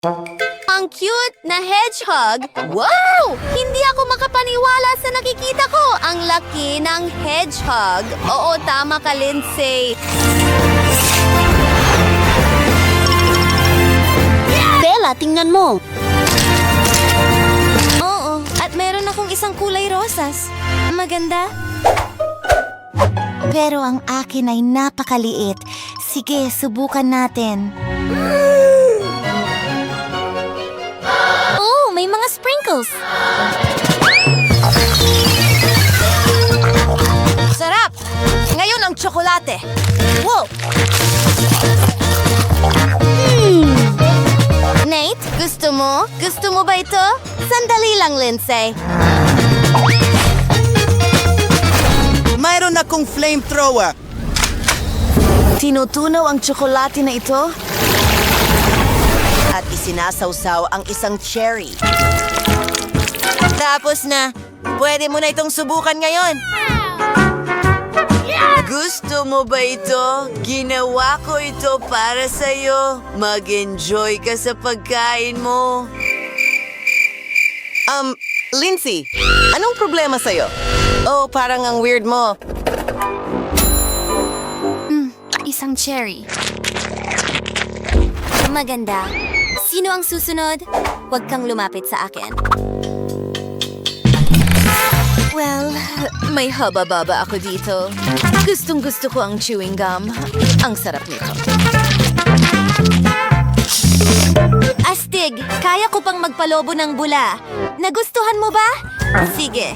Ang cute na hedgehog. Wow! Hindi ako makapaniwala sa nakikita ko. Ang laki ng hedgehog. Oo, tama ka, Lindsay. Bella, tingnan mo. Oo, at meron akong isang kulay rosas. Maganda. Pero ang akin ay napakaliit. Sige, subukan natin. Oh, may mga sprinkles. Sarap! Ngayon ang tsokolate. Wow! Nate, gusto mo? Gusto mo ba ito? Sandali lang, Lindsay. Mayroon akong flamethrower. Tinutunaw ang tsokolate na ito at isinasawsaw ang isang cherry. Tapos na, pwede mo na itong subukan ngayon. Gusto mo ba ito? Ginawa ko ito para sa'yo. Mag-enjoy ka sa pagkain mo. Lindsay, anong problema sa'yo? Oh, parang ang weird mo. Isang cherry. Maganda. Sino ang susunod? Huwag kang lumapit sa akin. Well, may haba-baba ako dito. Gustong-gusto ko ang chewing gum. Ang sarap nito. Astig, kaya ko pang magpalobo ng bula. Nagustuhan mo ba? Sige.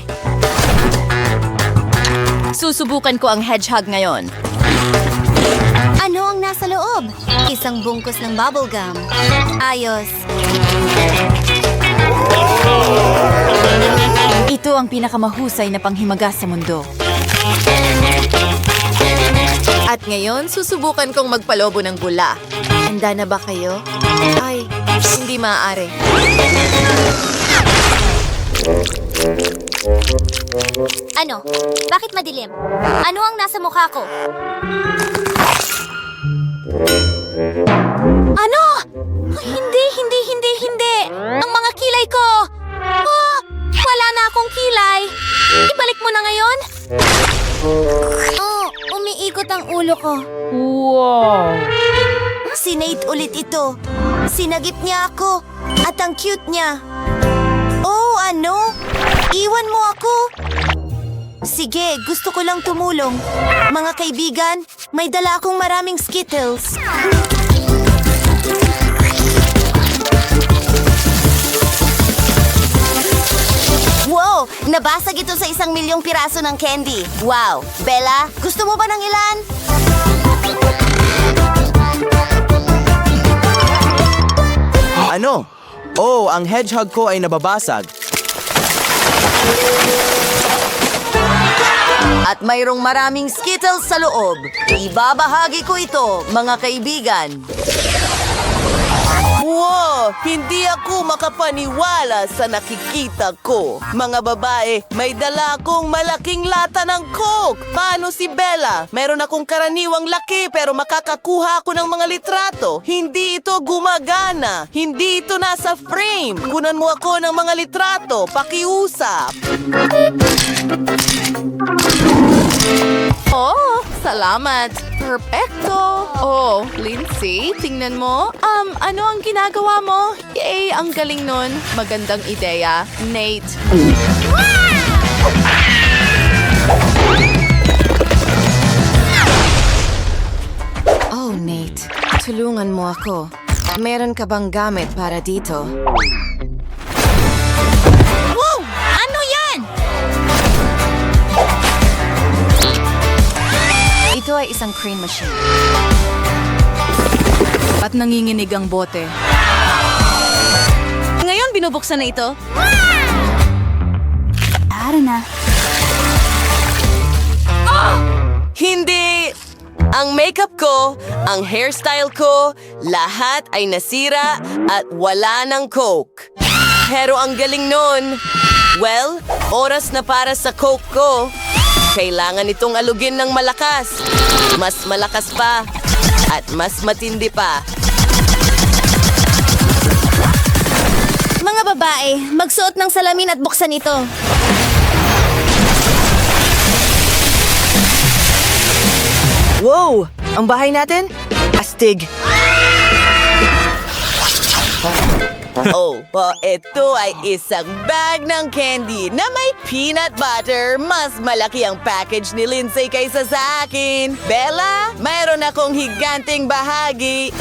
Susubukan ko ang hedgehog ngayon. Ano ang nasa loob? Isang bungkus ng bubblegum. Ayos. Ito ang pinakamahusay na panghimaga sa mundo. At ngayon, susubukan kong magpalobo ng bula. Handa na ba kayo? Ay, hindi maaari. Ano? Bakit madilim? Ano ang nasa mukha ko? Ano? Hindi. Ang mga kilay ko! Oh, wala na akong kilay. Ibalik mo na ngayon? Oh, umiikot ang ulo ko. Wow! Si Nate ulit ito. Sinagip niya ako. At ang cute niya. Oh, ano? Iwan mo ako? Sige, gusto ko lang tumulong. Mga kaibigan, may dala akong maraming Skittles. Wow! Nabasag ito sa 1,000,000 piraso ng candy. Wow! Bella, gusto mo ba ng ilan? Ano? Oh, ang hedgehog ko ay nababasag. At mayroong maraming Skittles sa loob. Ibabahagi ko ito, mga kaibigan. Wow! Hindi ako makapaniwala sa nakikita ko. Mga babae, may dala akong malaking lata ng Coke. Paano si Bella? Meron akong karaniwang laki pero makakakuha ako ng mga litrato. Hindi ito gumagana. Hindi ito nasa frame. Kunan mo ako ng mga litrato. Pakiusap. Oh, salamat. Perfecto. Oh, Lindsay, tingnan mo. Ano ang ginagawa mo? Yay, ang galing nun. Magandang ideya. Nate. Oh, Nate. Tulungan mo ako. Meron ka bang gamit para dito? Wow! Ano yan? Ito ay isang crane machine. At nanginginig ang bote. Ngayon, binubuksan na ito. Ara na. Hindi! Ang makeup ko, ang hairstyle ko, lahat ay nasira at wala ng Coke. Pero ang galing nun. Well, oras na para sa Coke ko. Kailangan itong alugin ng malakas. Mas malakas pa. At mas matindi pa. babae, magsuot ng salamin at buksan ito. Wow! Ang bahay natin? Astig! Ito ay isang bag ng candy na may peanut butter. Mas malaki ang package ni Lindsay kaysa sa akin. Bella, mayroon akong higanting bahagi.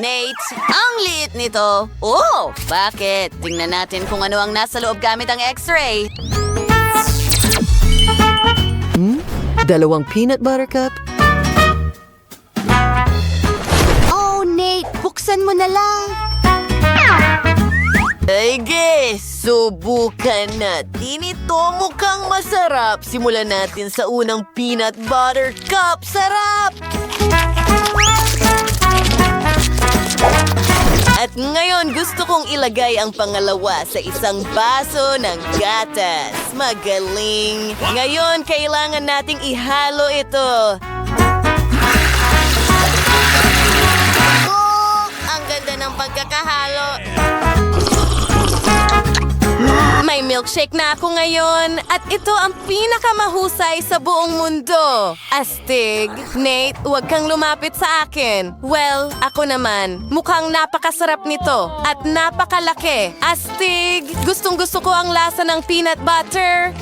Nate, ang liit nito. Oh, bakit? Tingnan natin kung ano ang nasa loob gamit ang x-ray. Dalawang peanut butter cup? Oh, Nate, buksan mo na lang. Sige, subukan natin ito. Mukhang masarap. Simulan natin sa unang peanut butter cup. Sarap! At ngayon, gusto kong ilagay ang pangalawa sa isang baso ng gatas. Magaling! Ngayon, kailangan nating ihalo ito. Oh, ang ganda ng pagkakahalo. May milkshake na ako ngayon at ito ang pinakamahusay sa buong mundo. Astig. Nate, huwag kang lumapit sa akin. Well, ako naman. Mukhang napakasarap nito at napakalaki. Astig. Gustong-gusto ko ang lasa ng peanut butter.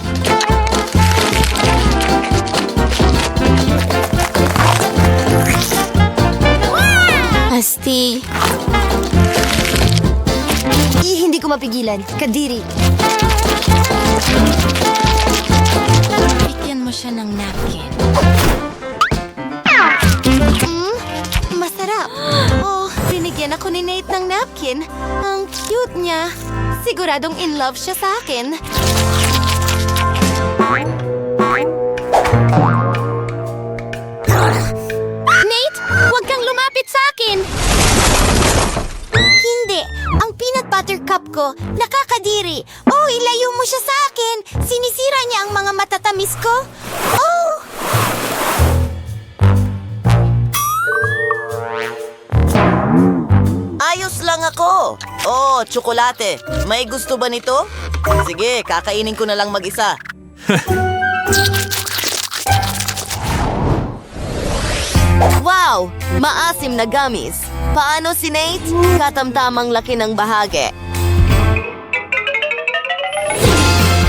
Asti. Hindi ko mapigilan. Kadiri. Bigyan mo siya ng napkin. Masarap. Oh, binigyan ako ni Nate ng napkin. Ang cute niya. Siguradong in love siya sa akin. Nate, huwag kang lumapit sa akin. Hindi. Ang peanut butter cup ko, nakakadiri. Oh, ilayo mo siya sa akin. Sinisira niya ang mga matatamis ko. Oh! Ayos lang ako. Oh, tsokolate. May gusto ba nito? Sige, kakainin ko na lang mag-isa. Wow! Maasim na gummies. Paano si Nate? Katamtamang laki ng bahagi.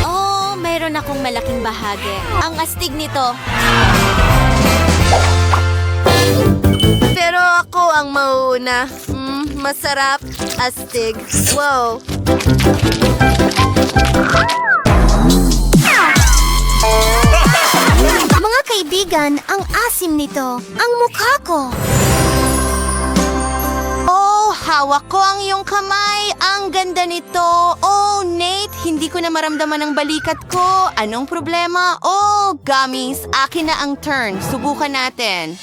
Oh, mayroon akong malaking bahagi. Ang astig nito. Pero ako ang mauna. Masarap. Astig. Wow. Mga kaibigan, ang asim nito. Ang mukha ko. Oh, hawak ko ang iyong kamay. Ang ganda nito. Oh, Nate, hindi ko na maramdaman ang balikat ko. Anong problema? Oh, gummies, akin na ang turn. Subukan natin.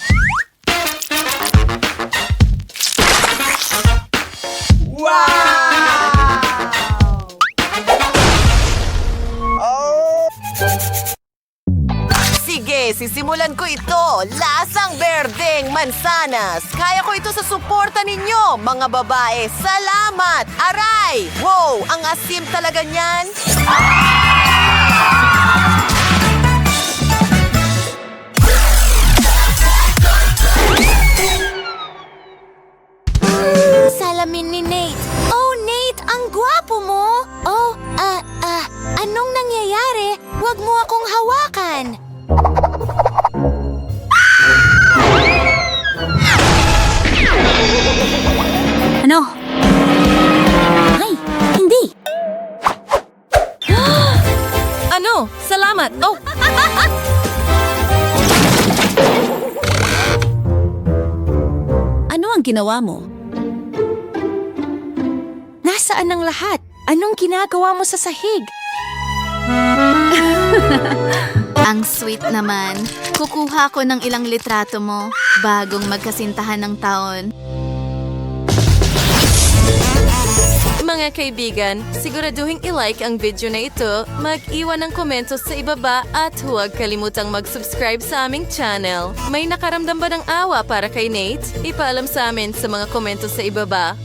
Sige, sisimulan ko ito. Lasang berdeng mansanas. Kaya ko ito sa suporta ninyo, mga babae. Salamat! Aray! Wow, ang asim talaga niyan. Salamin ni Nate. Oh, Nate, ang gwapo mo. Oh, anong nangyayari? Huwag mo akong hawakan. Ano? Ay, hindi. Ano? Salamat. Oh, Ano ang ginawa mo? Nasaan ang lahat? Anong ginagawa mo sa sahig? Ang sweet naman. Kukuha ko ng ilang litrato mo bagong magkasintahan ng taon. mga kaibigan, siguraduhin i-like ang video na ito, mag-iwan ng komento sa ibaba at huwag kalimutang mag-subscribe sa aming channel. May nakaramdam ba ng awa para kay Nate? Ipaalam sa amin sa mga komento sa ibaba.